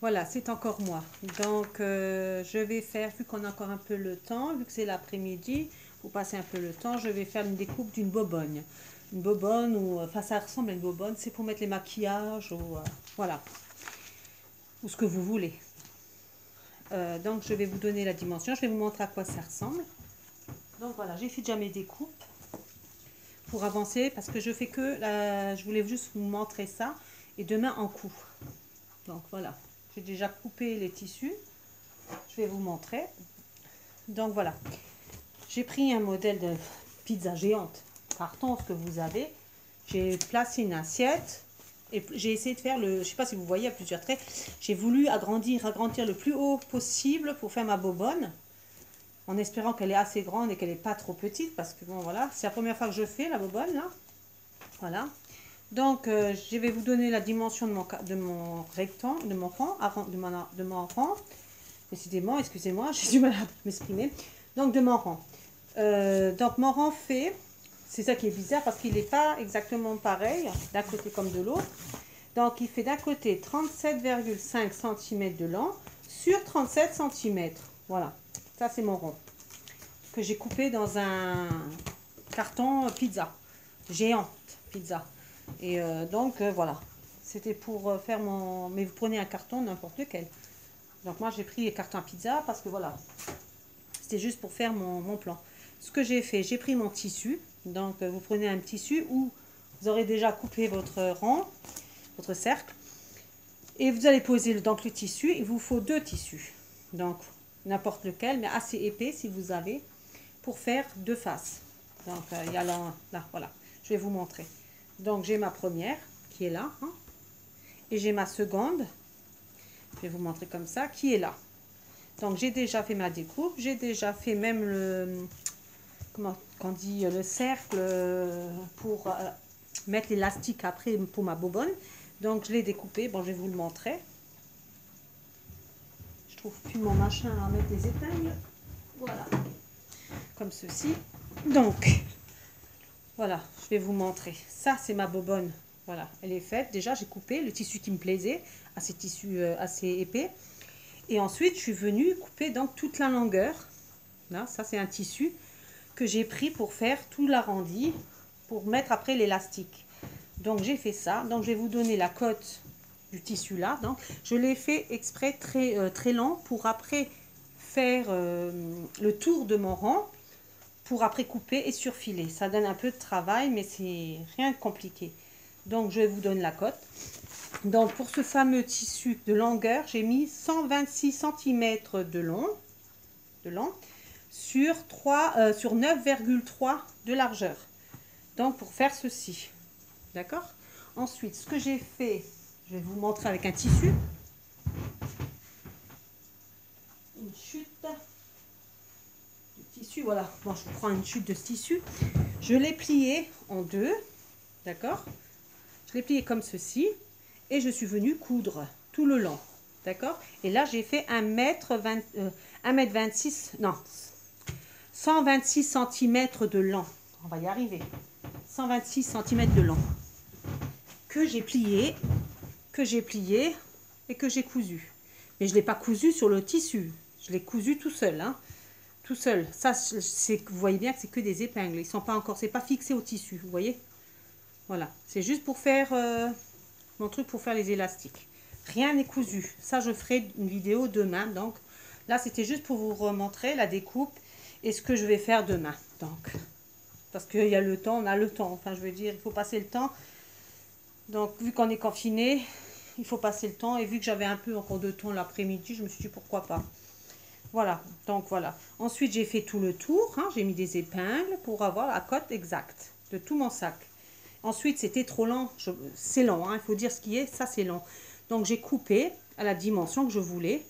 Voilà, c'est encore moi. Donc, je vais faire, vu qu'on a encore un peu le temps, vu que c'est l'après-midi, pour passer un peu le temps, je vais faire une découpe d'une bobogne. Une bobogne, ou, enfin, ça ressemble à une bobogne, c'est pour mettre les maquillages, ou voilà, ou ce que vous voulez. Donc, je vais vous donner la dimension, je vais vous montrer à quoi ça ressemble. Donc, voilà, j'ai fait déjà mes découpes pour avancer, parce que je fais que, je voulais juste vous montrer ça, et demain en coup. Donc, voilà, j'ai déjà coupé les tissus. Je vais vous montrer. Donc voilà, j'ai pris un modèle de pizza géante, carton, ce que vous avez. J'ai placé une assiette et j'ai essayé de faire le, je sais pas si vous voyez à plusieurs traits, j'ai voulu agrandir le plus haut possible pour faire ma bobonne, en espérant qu'elle est assez grande et qu'elle n'est pas trop petite, parce que bon voilà, c'est la première fois que je fais la bobonne là. Voilà. Donc je vais vous donner la dimension de mon rectangle, de mon rang, de mon rang. Décidément, excusez-moi, j'ai du mal à m'exprimer. Donc, de mon rang. Donc, mon rang fait, c'est ça qui est bizarre parce qu'il n'est pas exactement pareil d'un côté comme de l'autre. Donc, il fait d'un côté 37,5 cm de long sur 37 cm. Voilà, ça c'est mon rond que j'ai coupé dans un carton pizza, géante pizza. Et donc, voilà, c'était pour faire mon... Mais vous prenez un carton, n'importe lequel. Donc moi j'ai pris les cartons à pizza parce que voilà, c'était juste pour faire mon plan. Ce que j'ai fait, j'ai pris mon tissu. Donc vous prenez un tissu où vous aurez déjà coupé votre rang, votre cercle. Et vous allez poser donc le tissu. Il vous faut 2 tissus. Donc n'importe lequel, mais assez épais si vous avez, pour faire 2 faces. Donc il y a là, voilà, je vais vous montrer. Donc j'ai ma première qui est là. Hein, et j'ai ma seconde. Je vais vous montrer comme ça, qui est là. Donc j'ai déjà fait ma découpe, j'ai déjà fait même le, comment on dit, le cercle pour mettre l'élastique après pour ma bobonne. Donc je l'ai découpé, bon je vais vous le montrer. Je trouve plus mon machin à mettre des épingles. Voilà, comme ceci. Donc voilà, je vais vous montrer. Ça c'est ma bobonne. Voilà, elle est faite. Déjà j'ai coupé le tissu qui me plaisait, assez tissu assez épais. Et ensuite, je suis venue couper donc toute la longueur. Là, ça, c'est un tissu que j'ai pris pour faire tout l'arrondi, pour mettre après l'élastique. Donc, j'ai fait ça. Donc, je vais vous donner la cote du tissu là. Donc, je l'ai fait exprès très long pour après faire le tour de mon rang, pour après couper et surfiler. Ça donne un peu de travail, mais c'est rien de compliqué. Donc, je vous donne la cote. Donc pour ce fameux tissu de longueur, j'ai mis 126 cm de long sur 9,3 de largeur. Donc pour faire ceci. D'accord? Ensuite, ce que j'ai fait, je vais vous montrer avec un tissu. Une chute de tissu, voilà. Bon, je prends une chute de tissu. Je l'ai plié en deux. D'accord? Je l'ai plié comme ceci. Et je suis venue coudre tout le long, d'accord? Et là, j'ai fait 1m26, non, 126 cm de long. On va y arriver. 126 cm de long. Que j'ai plié et que j'ai cousu. Mais je ne l'ai pas cousu sur le tissu. Je l'ai cousu tout seul, hein. Tout seul. Ça, vous voyez bien que c'est que des épingles. Ils sont pas encore, c'est pas fixé au tissu, vous voyez? Voilà. C'est juste pour faire... mon truc pour faire les élastiques. Rien n'est cousu. Ça, je ferai une vidéo demain. Donc, là, c'était juste pour vous remontrer la découpe et ce que je vais faire demain. Donc, parce qu'il y a le temps, on a le temps. Enfin, je veux dire, il faut passer le temps. Donc, vu qu'on est confiné, il faut passer le temps. Et vu que j'avais un peu encore de temps l'après-midi, je me suis dit pourquoi pas. Voilà, donc voilà. Ensuite, j'ai fait tout le tour. Hein, j'ai mis des épingles pour avoir la cote exacte de tout mon sac. Ensuite, c'était trop lent. C'est long, hein, il faut dire ce qui est. Ça, c'est long. Donc, j'ai coupé à la dimension que je voulais.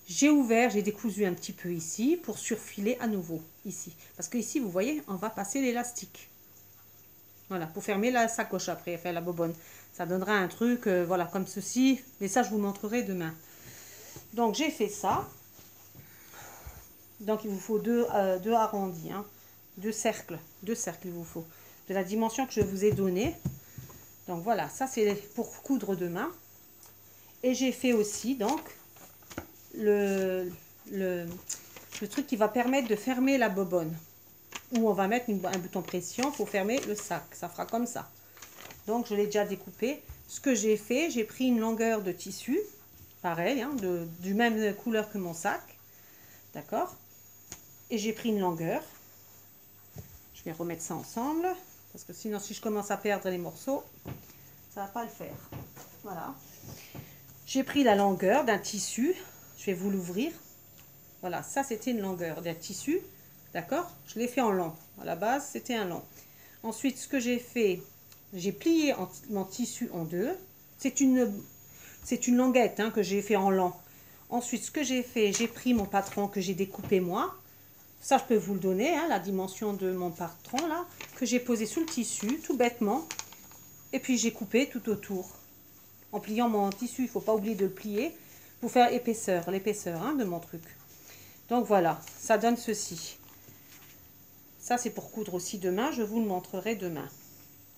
J'ai ouvert, j'ai décousu un petit peu ici pour surfiler à nouveau ici. Parce que ici, vous voyez, on va passer l'élastique. Voilà, pour fermer la sacoche après, faire la bobonne. Ça donnera un truc, voilà, comme ceci. Mais ça, je vous montrerai demain. Donc, j'ai fait ça. Donc, il vous faut deux arrondis, hein, deux cercles il vous faut. De la dimension que je vous ai donnée. Donc voilà, ça c'est pour coudre demain. Et j'ai fait aussi donc le, le, le truc qui va permettre de fermer la bobonne. Où on va mettre un bouton pression pour fermer le sac. Ça fera comme ça. Donc, je l'ai déjà découpé. Ce que j'ai fait, j'ai pris une longueur de tissu. Pareil, hein, du même couleur que mon sac. D'accord? Et j'ai pris une longueur. Je vais remettre ça ensemble. Parce que sinon, si je commence à perdre les morceaux, ça ne va pas le faire. Voilà. J'ai pris la longueur d'un tissu. Je vais vous l'ouvrir. Voilà, ça c'était une longueur d'un tissu. D'accord? Je l'ai fait en long. À la base, c'était un long. Ensuite, ce que j'ai fait, j'ai plié mon tissu en deux. C'est une languette hein, que j'ai fait en long. Ensuite, ce que j'ai fait, j'ai pris mon patron que j'ai découpé moi. Ça, je peux vous le donner, hein, la dimension de mon patron là, que j'ai posé sous le tissu, tout bêtement. Et puis, j'ai coupé tout autour. En pliant mon tissu, il ne faut pas oublier de le plier pour faire l'épaisseur hein, de mon truc. Donc voilà, ça donne ceci. Ça, c'est pour coudre aussi demain. Je vous le montrerai demain.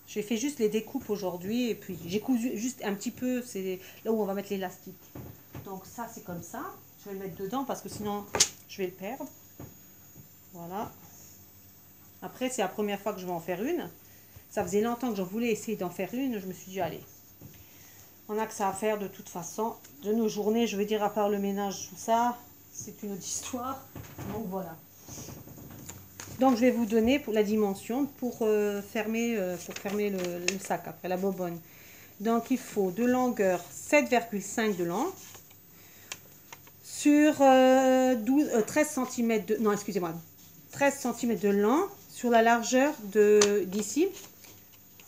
J'ai fait juste les découpes aujourd'hui. Et puis, j'ai cousu juste un petit peu. C'est là où on va mettre l'élastique. Donc, ça, c'est comme ça. Je vais le mettre dedans parce que sinon, je vais le perdre. Voilà. Après, c'est la première fois que je vais en faire une. Ça faisait longtemps que j'en voulais essayer d'en faire une. Je me suis dit, allez. On a que ça à faire de toute façon. De nos journées, je veux dire, à part le ménage, tout ça, c'est une autre histoire. Donc, voilà. Donc, je vais vous donner pour la dimension pour fermer le sac après la bobonne. Donc, il faut de longueur 7,5 de long sur 13 cm de... Non, excusez-moi. 13 cm de long sur la largeur d'ici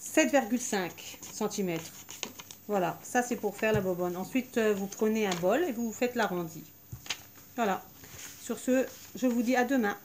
7,5 cm. Voilà, ça c'est pour faire la bobonne. Ensuite, vous prenez un bol et vous faites l'arrondi. Voilà. Sur ce, je vous dis à demain.